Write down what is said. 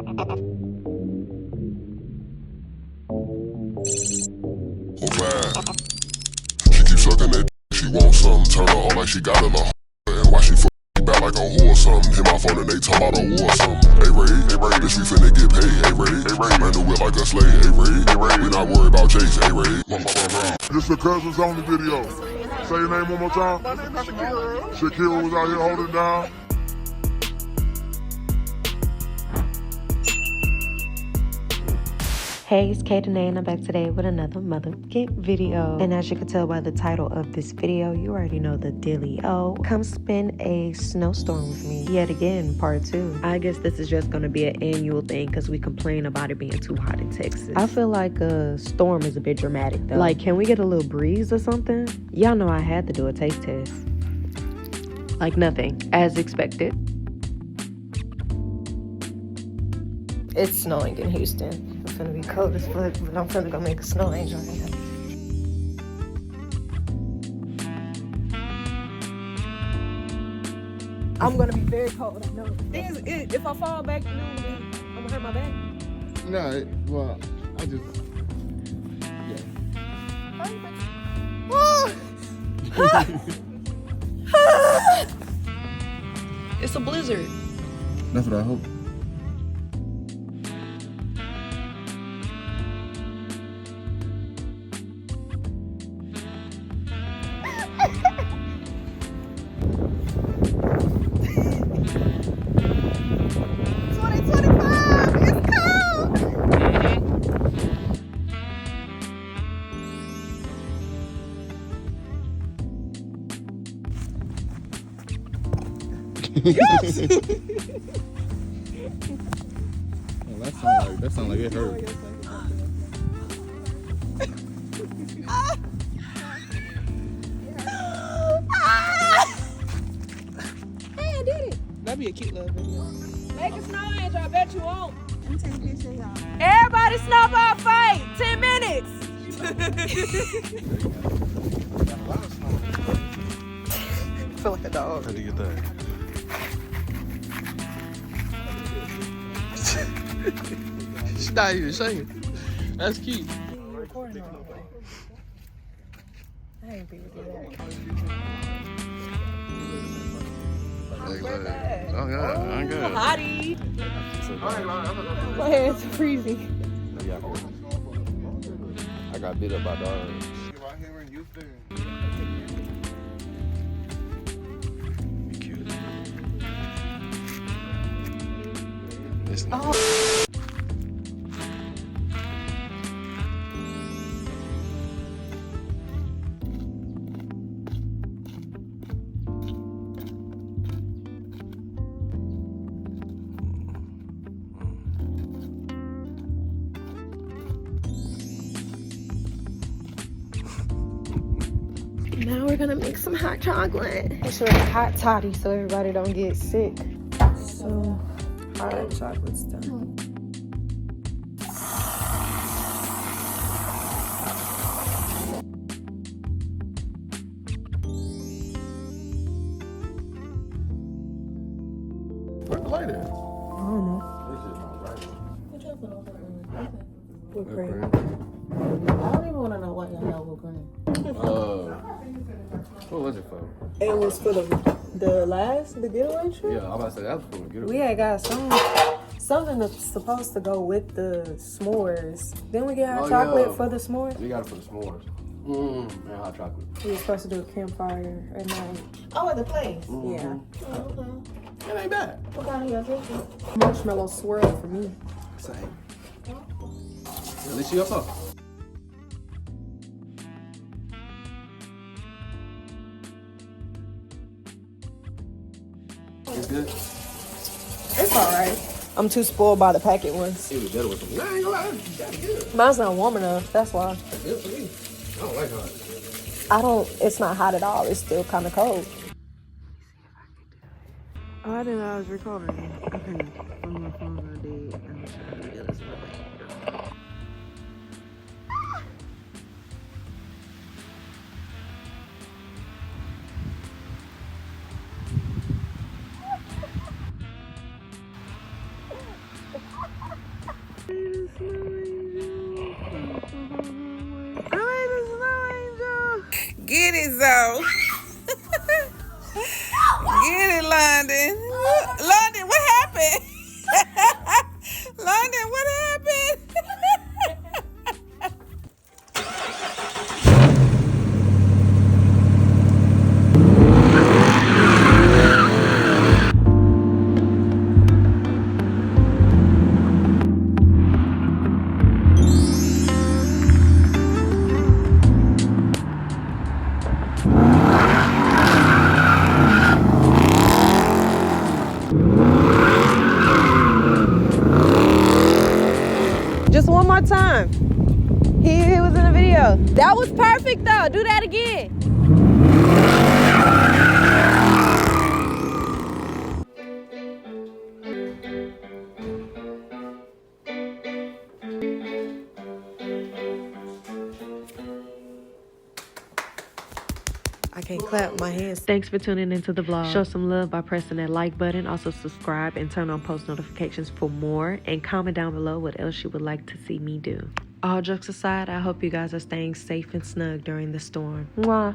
Oh man, she keep sucking that. She wants something. Turn her on like she got it. And why she back like a whore or something. Hit my phone and they talk about a war or something. Hey Ray, bitch, we finna get paid. Hey Ray, man, do it like a slave. Hey Ray, we not worried about Chase. Hey Ray. This the Cousins only video. Say your name one more time. My name is Shakira. Shakira was out here holding down. Hey, it's Kate and I'm back today with another motherfucking video. And as you can tell by the title of this video, you already know the dealio. Come spend a snowstorm with me. Yet again, part 2. I guess this is just gonna be an annual thing because we complain about it being too hot in Texas. I feel like a storm is a bit dramatic though. Like, can we get a little breeze or something? Y'all know I had to do a taste test. Like nothing, as expected. It's snowing in Houston. It's gonna be cold as fuck, but I'm finna go make a snow angel. I'm gonna be very cold, I know. The thing is, if I fall back, you know, I'm gonna hurt my back. No, well, I just, yeah. It's a blizzard. That's what I hope. Yes! Oh, that sound like it hurt. Hey, I did it. That'd be a cute little video. Make a snow angel, I bet you won't. I'm taking pictures, y'all. Everybody snowball fight. 10 minutes. I feel like a dog. How'd you get that? She's not even shaking. That's cute. I ain't be with you. Oh, yeah, I'm good. Hottie. My hands are freezing. I got beat up by dogs. Be cute. Listen. Oh. Now we're gonna make some hot chocolate. It's a hot toddy so everybody don't get sick. So hot chocolate's done. Where's the light at? I don't know. Whipped cream. I don't even want to know what y'all know whipped cream. What was it for? It was for the getaway trip? Yeah, I'm about to say that was for the getaway. We had got something that's supposed to go with the s'mores. Then we get hot chocolate for the s'mores. We got it for the s'mores. And hot chocolate. We were supposed to do a campfire at night. Oh, at the place? Yeah. Oh, okay. It ain't bad. What kind of y'all drinking? Marshmallow swirl for me. Same. At least you got some. It's good. It's alright. I'm too spoiled by the packet ones. It was better with some. Nah, I ain't gonna lie. That's good. Mine's not warm enough, that's why. That's good for me. I don't like hot. It's not hot at all. It's still kind of cold. Oh, I didn't know I was recording. Okay. One of my phones are dead. I'm trying to do this real quick. so. Get it, London. London, what happened? London, what happened? Just one more time. He was in the video. That was perfect though. Do that again. I can't clap my hands. Thanks for tuning into the vlog. Show some love by pressing that like button. Also subscribe and turn on post notifications for more. And comment down below what else you would like to see me do. All jokes aside, I hope you guys are staying safe and snug during the storm. Mwah.